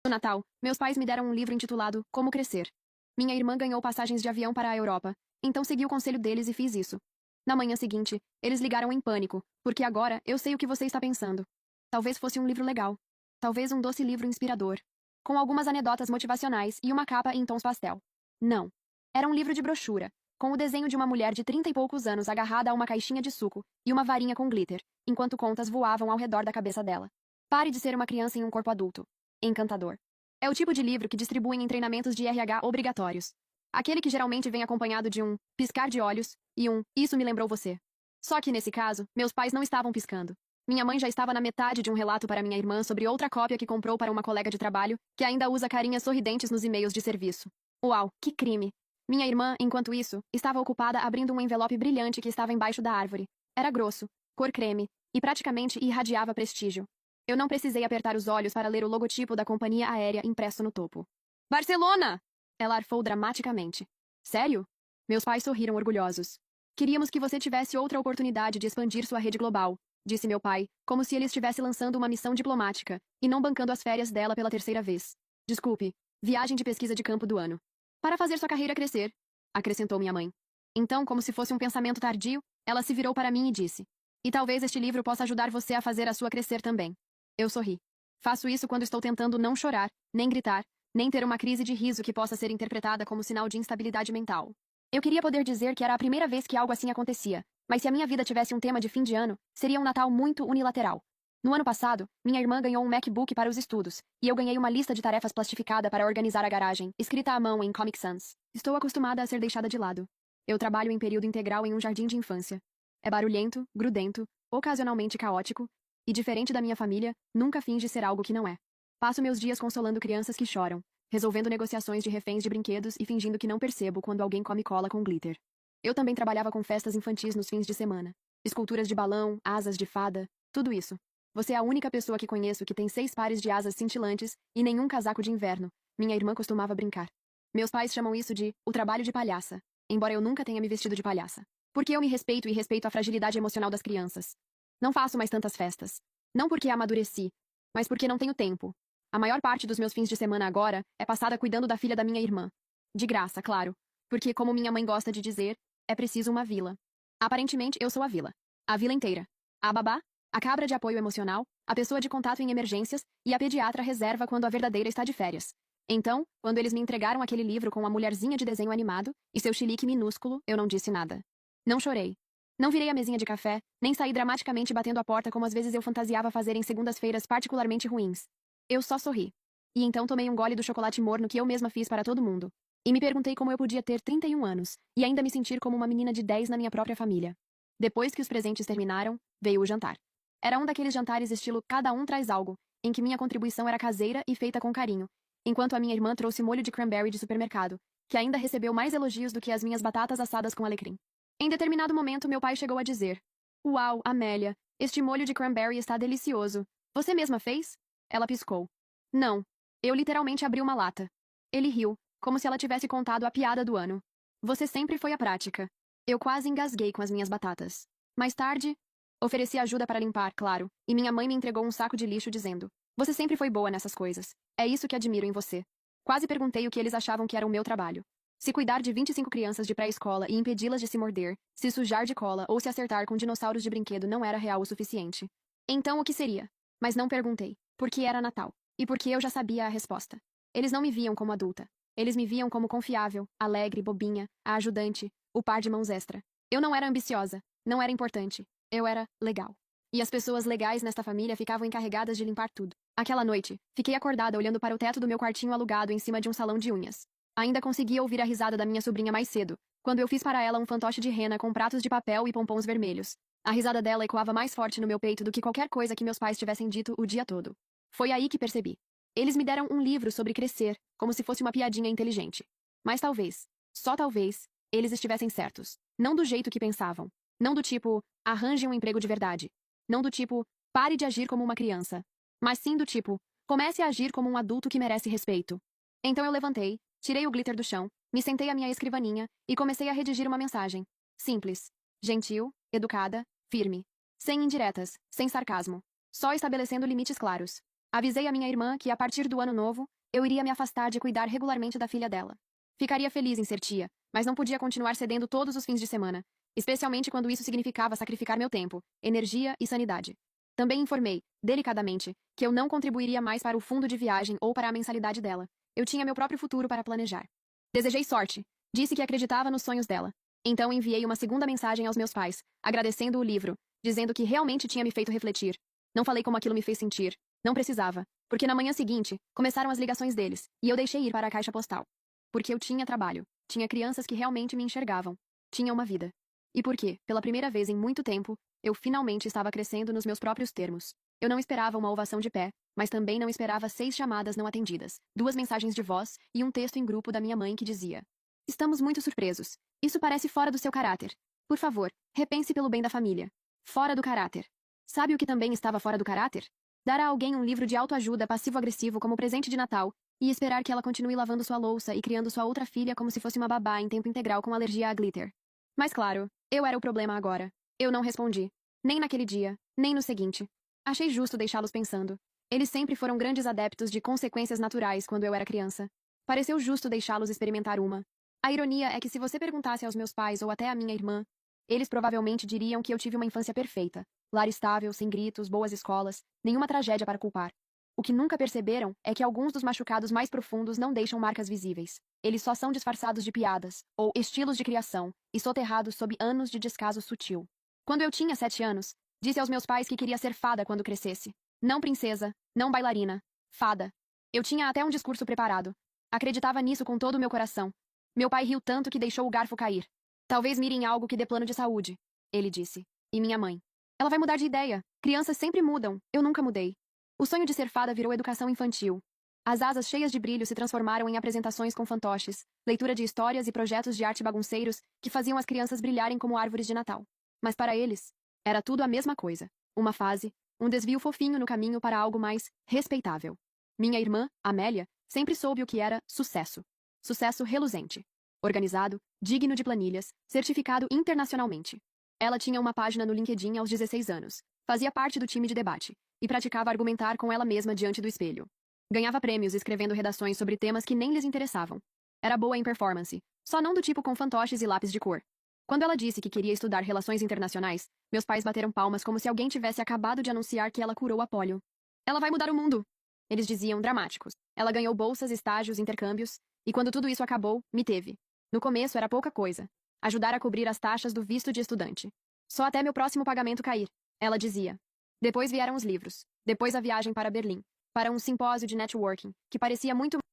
No Natal, meus pais me deram um livro intitulado Como Crescer. Minha irmã ganhou passagens de avião para a Europa, então segui o conselho deles e fiz isso. Na manhã seguinte, eles ligaram em pânico, porque agora eu sei o que você está pensando. Talvez fosse um livro legal. Talvez um doce livro inspirador. Com algumas anedotas motivacionais e uma capa em tons pastel. Não. Era um livro de brochura, com o desenho de uma mulher de 30 e poucos anos agarrada a uma caixinha de suco e uma varinha com glitter, enquanto contas voavam ao redor da cabeça dela. Pare de ser uma criança em um corpo adulto. Encantador. É o tipo de livro que distribuem em treinamentos de RH obrigatórios. Aquele que geralmente vem acompanhado de um piscar de olhos e um isso me lembrou você. Só que nesse caso, meus pais não estavam piscando. Minha mãe já estava na metade de um relato para minha irmã sobre outra cópia que comprou para uma colega de trabalho, que ainda usa carinhas sorridentes nos e-mails de serviço. Uau, que crime! Minha irmã, enquanto isso, estava ocupada abrindo um envelope brilhante que estava embaixo da árvore. Era grosso, cor creme, e praticamente irradiava prestígio. Eu não precisei apertar os olhos para ler o logotipo da companhia aérea impresso no topo. Barcelona! Ela arfou dramaticamente. Sério? Meus pais sorriram orgulhosos. Queríamos que você tivesse outra oportunidade de expandir sua rede global, disse meu pai, como se ele estivesse lançando uma missão diplomática, e não bancando as férias dela pela terceira vez. Desculpe, viagem de pesquisa de campo do ano. Para fazer sua carreira crescer, acrescentou minha mãe. Então, como se fosse um pensamento tardio, ela se virou para mim e disse: E talvez este livro possa ajudar você a fazer a sua crescer também. Eu sorri. Faço isso quando estou tentando não chorar, nem gritar, nem ter uma crise de riso que possa ser interpretada como sinal de instabilidade mental. Eu queria poder dizer que era a primeira vez que algo assim acontecia, mas se a minha vida tivesse um tema de fim de ano, seria um Natal muito unilateral. No ano passado, minha irmã ganhou um MacBook para os estudos, e eu ganhei uma lista de tarefas plastificada para organizar a garagem, escrita à mão em Comic Sans. Estou acostumada a ser deixada de lado. Eu trabalho em período integral em um jardim de infância. É barulhento, grudento, ocasionalmente caótico, e diferente da minha família, nunca finge ser algo que não é. Passo meus dias consolando crianças que choram, resolvendo negociações de reféns de brinquedos e fingindo que não percebo quando alguém come cola com glitter. Eu também trabalhava com festas infantis nos fins de semana. Esculturas de balão, asas de fada, tudo isso. Você é a única pessoa que conheço que tem 6 pares de asas cintilantes e nenhum casaco de inverno, minha irmã costumava brincar. Meus pais chamam isso de o trabalho de palhaça, embora eu nunca tenha me vestido de palhaça. Porque eu me respeito e respeito a fragilidade emocional das crianças. Não faço mais tantas festas. Não porque amadureci, mas porque não tenho tempo. A maior parte dos meus fins de semana agora é passada cuidando da filha da minha irmã. De graça, claro. Porque, como minha mãe gosta de dizer, é preciso uma vila. Aparentemente, eu sou a vila. A vila inteira. A babá, a cabra de apoio emocional, a pessoa de contato em emergências e a pediatra reserva quando a verdadeira está de férias. Então, quando eles me entregaram aquele livro com a mulherzinha de desenho animado e seu chilique minúsculo, eu não disse nada. Não chorei. Não virei a mesinha de café, nem saí dramaticamente batendo a porta como às vezes eu fantasiava fazer em segundas-feiras particularmente ruins. Eu só sorri. E então tomei um gole do chocolate morno que eu mesma fiz para todo mundo. E me perguntei como eu podia ter 31 anos e ainda me sentir como uma menina de 10 na minha própria família. Depois que os presentes terminaram, veio o jantar. Era um daqueles jantares estilo cada um traz algo, em que minha contribuição era caseira e feita com carinho, enquanto a minha irmã trouxe molho de cranberry de supermercado, que ainda recebeu mais elogios do que as minhas batatas assadas com alecrim. Em determinado momento, meu pai chegou a dizer: Uau, Amélia, este molho de cranberry está delicioso. Você mesma fez? Ela piscou. Não. Eu literalmente abri uma lata. Ele riu, como se ela tivesse contado a piada do ano. Você sempre foi a prática. Eu quase engasguei com as minhas batatas. Mais tarde, ofereci ajuda para limpar, claro, e minha mãe me entregou um saco de lixo dizendo: Você sempre foi boa nessas coisas. É isso que admiro em você. Quase perguntei o que eles achavam que era o meu trabalho. Se cuidar de 25 crianças de pré-escola e impedi-las de se morder, se sujar de cola ou se acertar com dinossauros de brinquedo não era real o suficiente. Então o que seria? Mas não perguntei, porque era Natal, e porque eu já sabia a resposta. Eles não me viam como adulta. Eles me viam como confiável, alegre, bobinha, a ajudante, o par de mãos extra. Eu não era ambiciosa, não era importante. Eu era legal. E as pessoas legais nesta família ficavam encarregadas de limpar tudo. Aquela noite, fiquei acordada olhando para o teto do meu quartinho alugado em cima de um salão de unhas. Ainda conseguia ouvir a risada da minha sobrinha mais cedo, quando eu fiz para ela um fantoche de rena com pratos de papel e pompons vermelhos. A risada dela ecoava mais forte no meu peito do que qualquer coisa que meus pais tivessem dito o dia todo. Foi aí que percebi. Eles me deram um livro sobre crescer, como se fosse uma piadinha inteligente. Mas talvez, só talvez, eles estivessem certos. Não do jeito que pensavam. Não do tipo, arranje um emprego de verdade. Não do tipo, pare de agir como uma criança. Mas sim do tipo, comece a agir como um adulto que merece respeito. Então eu levantei, tirei o glitter do chão, me sentei à minha escrivaninha e comecei a redigir uma mensagem. Simples, gentil, educada, firme. Sem indiretas, sem sarcasmo. Só estabelecendo limites claros. Avisei a minha irmã que, a partir do ano novo, eu iria me afastar de cuidar regularmente da filha dela. Ficaria feliz em ser tia, mas não podia continuar cedendo todos os fins de semana, especialmente quando isso significava sacrificar meu tempo, energia e sanidade. Também informei, delicadamente, que eu não contribuiria mais para o fundo de viagem ou para a mensalidade dela. Eu tinha meu próprio futuro para planejar. Desejei sorte. Disse que acreditava nos sonhos dela. Então enviei uma segunda mensagem aos meus pais, agradecendo o livro, dizendo que realmente tinha me feito refletir. Não falei como aquilo me fez sentir. Não precisava, porque na manhã seguinte, começaram as ligações deles, e eu deixei ir para a caixa postal. Porque eu tinha trabalho, tinha crianças que realmente me enxergavam, tinha uma vida. E porque, pela primeira vez em muito tempo, eu finalmente estava crescendo nos meus próprios termos. Eu não esperava uma ovação de pé, mas também não esperava 6 chamadas não atendidas, 2 mensagens de voz e um texto em grupo da minha mãe que dizia: Estamos muito surpresos. Isso parece fora do seu caráter. Por favor, repense pelo bem da família. Fora do caráter. Sabe o que também estava fora do caráter? Dar a alguém um livro de autoajuda passivo-agressivo como presente de Natal e esperar que ela continue lavando sua louça e criando sua outra filha como se fosse uma babá em tempo integral com alergia a glitter. Mas claro, eu era o problema agora. Eu não respondi. Nem naquele dia, nem no seguinte. Achei justo deixá-los pensando. Eles sempre foram grandes adeptos de consequências naturais quando eu era criança. Pareceu justo deixá-los experimentar uma. A ironia é que se você perguntasse aos meus pais ou até à minha irmã, eles provavelmente diriam que eu tive uma infância perfeita. Lar estável, sem gritos, boas escolas, nenhuma tragédia para culpar. O que nunca perceberam é que alguns dos machucados mais profundos não deixam marcas visíveis. Eles só são disfarçados de piadas, ou estilos de criação, e soterrados sob anos de descaso sutil. Quando eu tinha 7 anos, disse aos meus pais que queria ser fada quando crescesse. Não princesa, não bailarina. Fada. Eu tinha até um discurso preparado. Acreditava nisso com todo o meu coração. Meu pai riu tanto que deixou o garfo cair. Talvez mire em algo que dê plano de saúde, ele disse. E minha mãe: Ela vai mudar de ideia. Crianças sempre mudam. Eu nunca mudei. O sonho de ser fada virou educação infantil. As asas cheias de brilho se transformaram em apresentações com fantoches, leitura de histórias e projetos de arte bagunceiros que faziam as crianças brilharem como árvores de Natal. Mas para eles, era tudo a mesma coisa. Uma fase, um desvio fofinho no caminho para algo mais respeitável. Minha irmã, Amélia, sempre soube o que era sucesso. Sucesso reluzente. Organizado, digno de planilhas, certificado internacionalmente. Ela tinha uma página no LinkedIn aos 16 anos. Fazia parte do time de debate e praticava argumentar com ela mesma diante do espelho. Ganhava prêmios escrevendo redações sobre temas que nem lhes interessavam. Era boa em performance, só não do tipo com fantoches e lápis de cor. Quando ela disse que queria estudar relações internacionais, meus pais bateram palmas como se alguém tivesse acabado de anunciar que ela curou a pólio. Ela vai mudar o mundo! Eles diziam dramáticos. Ela ganhou bolsas, estágios, intercâmbios, e quando tudo isso acabou, me teve. No começo era pouca coisa. Ajudar a cobrir as taxas do visto de estudante. Só até meu próximo pagamento cair, ela dizia. Depois vieram os livros. Depois a viagem para Berlim. Para um simpósio de networking, que parecia muito